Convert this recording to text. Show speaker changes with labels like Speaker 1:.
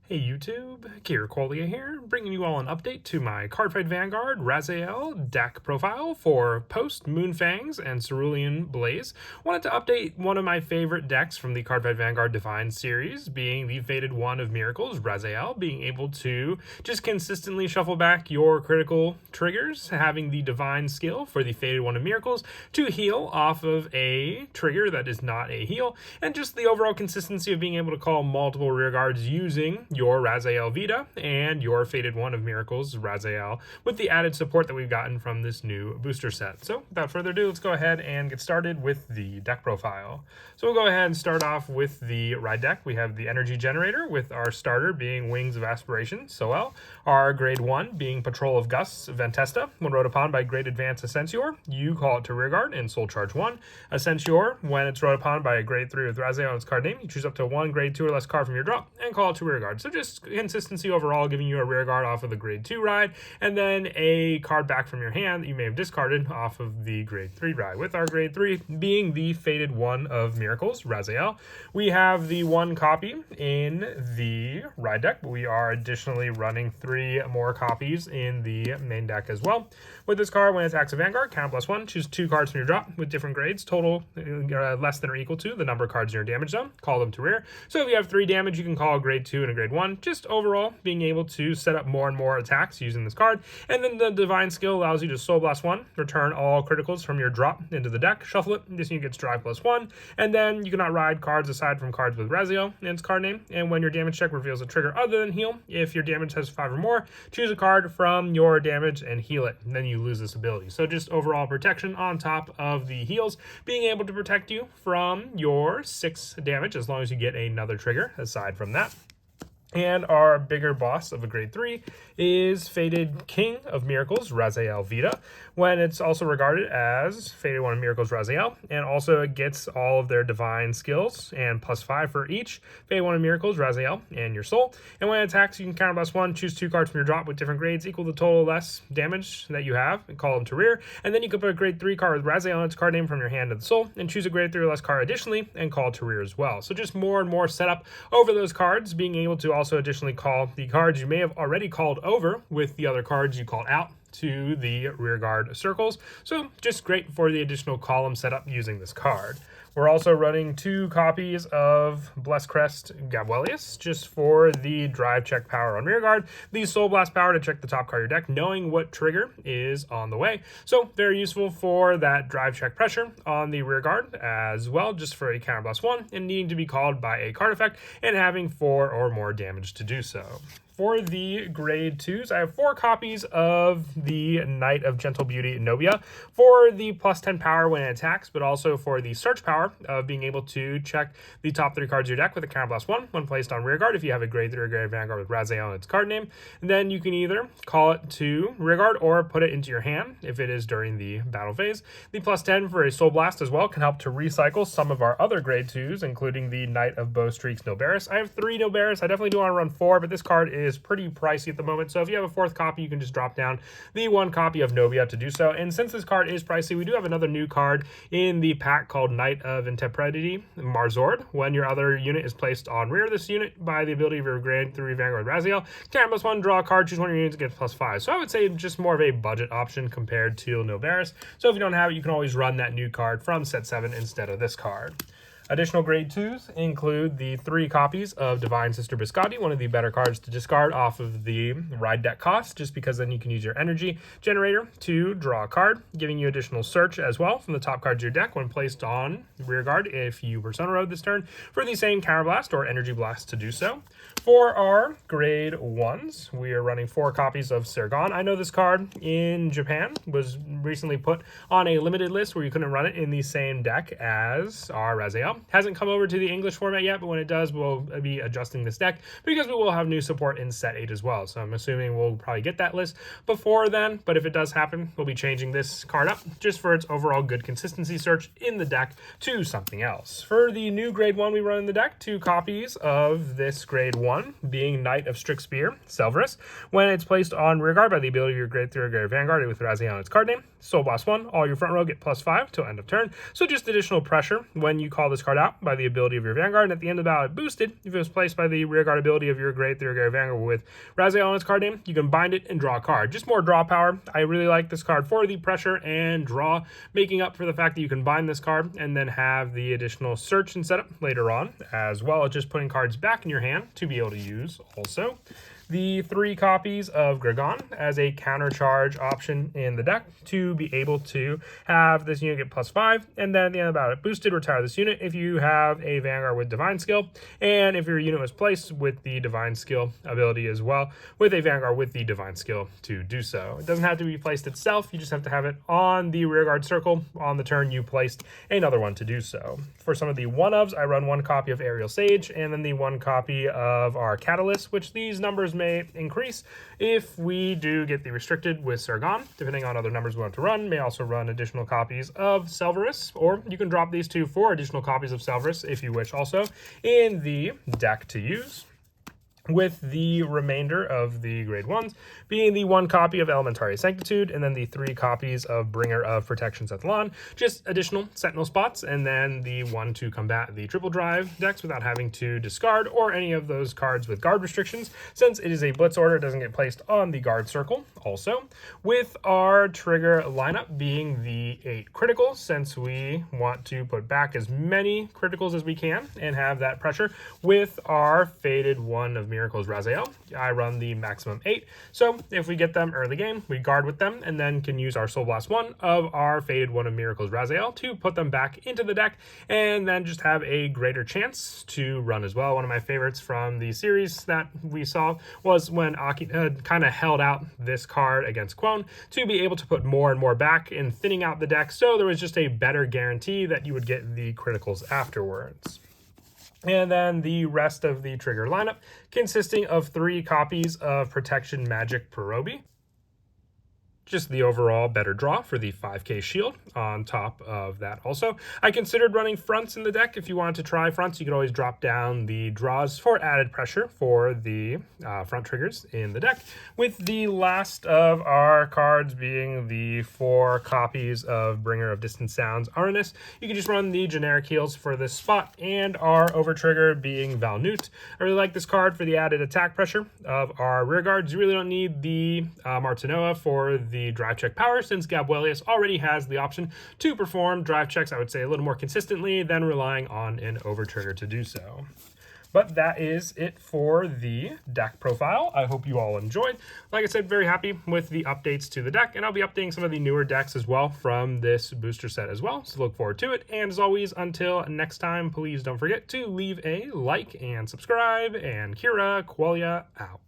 Speaker 1: Hey YouTube, Kirakolia here, bringing you all an update to my Cardfight Vanguard Rezael deck profile for post Moon Fangs and Cerulean Blaze. Wanted to update one of my favorite decks from the Cardfight Vanguard Divine series, being the Fated One of Miracles, Rezael, being able to just consistently shuffle back your critical triggers, having the Divine skill for the Fated One of Miracles to heal off of a trigger that is not a heal, and just the overall consistency of being able to call multiple rear guards using your Rezael Vita and your Fated One of Miracles, Rezael, with the added support that we've gotten from this new booster set. So without further ado, let's go ahead and get started with the deck profile. So we'll go ahead and start off with the ride deck. We have the Energy Generator with our starter being Wings of Aspiration, Soel, our grade 1 being Patrol of Gusts, Ventesta. When rode upon by Great Advance Ascensior, you call it to rearguard and Soul Charge 1. Ascensior, when it's rode upon by a grade 3 with Rezael on its card name, you choose up to one grade 2 or less card from your drop and call it to rearguard. So just consistency overall, giving you a rear guard off of the grade 2 ride, and then a card back from your hand that you may have discarded off of the grade 3 ride, with our grade 3 being the Fated One of Miracles, Rezael. We have the one copy in the ride deck, but we are additionally running 3 more copies in the main deck as well. With this card, when it attacks a Vanguard, count +1, choose 2 cards from your drop with different grades, total less than or equal to the number of cards in your damage zone, call them to rear. So if you have 3 damage, you can call a grade 2 and a grade 1, just overall being able to set up more and more attacks using this card. And then the Divine skill allows you to Soul Blast 1, return all criticals from your drop into the deck, shuffle it, this unit gets Drive +1, and then you cannot ride cards aside from cards with Rezael in its card name. And when your damage check reveals a trigger other than heal, if your damage has 5 or more, choose a card from your damage and heal it, and then you lose this ability. So just overall protection on top of the heals, being able to protect you from your 6 damage as long as you get another trigger aside from that. And our bigger boss of a grade 3 is Fated King of Miracles, Rezael Vita, when it's also regarded as Fated One of Miracles, Rezael, and also it gets all of their divine skills and +5 for each Fated One of Miracles, Rezael, and your soul. And when it attacks, you can counter +1, choose 2 cards from your drop with different grades equal to the total less damage that you have, and call them to rear. And then you can put a grade 3 card with Rezael on its card name from your hand to the soul, and choose a grade 3 or less card additionally, and call it to rear as well. So just more and more setup over those cards, being able to also additionally call the cards you may have already called over with the other cards you called out to the rear guard circles. So just great for the additional column setup using this card. We're also running 2 copies of Blessed Crest Gabwelius, just for the drive check power on rearguard, the Soul Blast power to check the top card of your deck, knowing what trigger is on the way. So very useful for that drive check pressure on the rearguard as well, just for a counter +1 and needing to be called by a card effect and having 4 or more damage to do so. For the grade 2s, I have 4 copies of the Knight of Gentle Beauty Nobia for the +10 power when it attacks, but also for the search power of being able to check the top 3 cards of your deck with a counter +1 when placed on rearguard if you have a grade 3 or grade Vanguard with Rezael on its card name. And then you can either call it to rearguard or put it into your hand if it is during the battle phase. The +10 for a Soul Blast as well can help to recycle some of our other grade 2s, including the Knight of Bowstreaks Nobaris. I have 3 Nobaris. I definitely do want to run 4, but this card is pretty pricey at the moment, so if you have a 4th copy, you can just drop down the 1 copy of Nobia to do so. And since this card is pricey, we do have another new card in the pack called Knight of Intemperity Marzord. When your other unit is placed on rear of this unit by the ability of your grade 3 Vanguard Rezael, counter +1, draw a card, choose one of your units, get +5. So I would say just more of a budget option compared to Nobaris. So if you don't have it, you can always run that new card from set 7 instead of this card. Additional grade 2s include the 3 copies of Divine Sister Biscotti, one of the better cards to discard off of the ride deck cost, just because then you can use your Energy Generator to draw a card, giving you additional search as well from the top cards of your deck when placed on rearguard if you Persona Road this turn, for the same Counter Blast or Energy Blast to do so. For our grade 1s, we are running 4 copies of Sergon. I know this card in Japan was recently put on a limited list where you couldn't run it in the same deck as our Rezael. Hasn't come over to the English format yet, but when it does, we'll be adjusting this deck because we will have new support in set 8 as well. So I'm assuming we'll probably get that list before then, but if it does happen, we'll be changing this card up just for its overall good consistency search in the deck to something else. For the new grade 1 we run in the deck, 2 copies of this grade 1, being Knight of Strict Spear, Selvarus. When it's placed on rearguard by the ability of your grade 3 or grade Vanguard with Rezael on its card name, Soul Blast 1, all your front row get +5 till end of turn. So just additional pressure when you call this card out by the ability of your Vanguard, and at the end of the battle, it boosted if it was placed by the rearguard ability of your Great Rearguard Vanguard with Rezael on its card name. You can bind it and draw a card. Just more draw power. I really like this card for the pressure and draw, making up for the fact that you can bind this card and then have the additional search and setup later on, as well as just putting cards back in your hand to be able to use also. The 3 copies of Gregon as a counter charge option in the deck to be able to have this unit get +5, and then at the end of the battle, it boosted, retire this unit if you have a Vanguard with Divine Skill, and if your unit was placed with the Divine Skill ability as well, with a Vanguard with the Divine Skill to do so. It doesn't have to be placed itself, you just have to have it on the rearguard circle on the turn you placed another one to do so. For some of the 1-ofs, I run 1 copy of Aerial Sage, and then the 1 copy of our Catalyst, which these numbers may increase if we do get the restricted with Sargon, depending on other numbers we want to run. May also run additional copies of Selvarus, or you can drop these 2 for additional copies of Selvarus if you wish also in the deck to use, with the remainder of the grade 1s being the 1 copy of Elementary Sanctitude, and then the 3 copies of Bringer of Protection Sethlon, just additional Sentinel spots, and then the 1 to combat the triple drive decks without having to discard or any of those cards with guard restrictions, since it is a blitz order, it doesn't get placed on the guard circle. Also, with our trigger lineup being the 8 criticals, since we want to put back as many criticals as we can and have that pressure with our Faded 1 of Miracles Rezael. I run the maximum 8, so if we get them early game, we guard with them and then can use our Soul Blast 1 of our Faded 1 of Miracles Rezael to put them back into the deck, and then just have a greater chance to run as well. One of my favorites from the series that we saw was when Aki kind of held out this card against Quone to be able to put more and more back in thinning out the deck, so there was just a better guarantee that you would get the criticals afterwards. And then the rest of the trigger lineup consisting of 3 copies of Protection Magic Perobi. Just the overall better draw for the 5k shield on top of that also. I considered running fronts in the deck. If you wanted to try fronts, you could always drop down the draws for added pressure for the front triggers in the deck, with the last of our cards being the 4 copies of Bringer of Distant Sounds Aranus. You can just run the generic heals for this spot, and our over trigger being Valnut. I really like this card for the added attack pressure of our rear guards. You really don't need the Martinoa for the drive check power, since Gabuelius already has the option to perform drive checks, I would say, a little more consistently than relying on an over trigger to do so. But that is it for the deck profile. I hope you all enjoyed. Like I said, very happy with the updates to the deck, and I'll be updating some of the newer decks as well from this booster set as well, so look forward to it. And as always, until next time, please don't forget to leave a like and subscribe, and Kira Qualia out.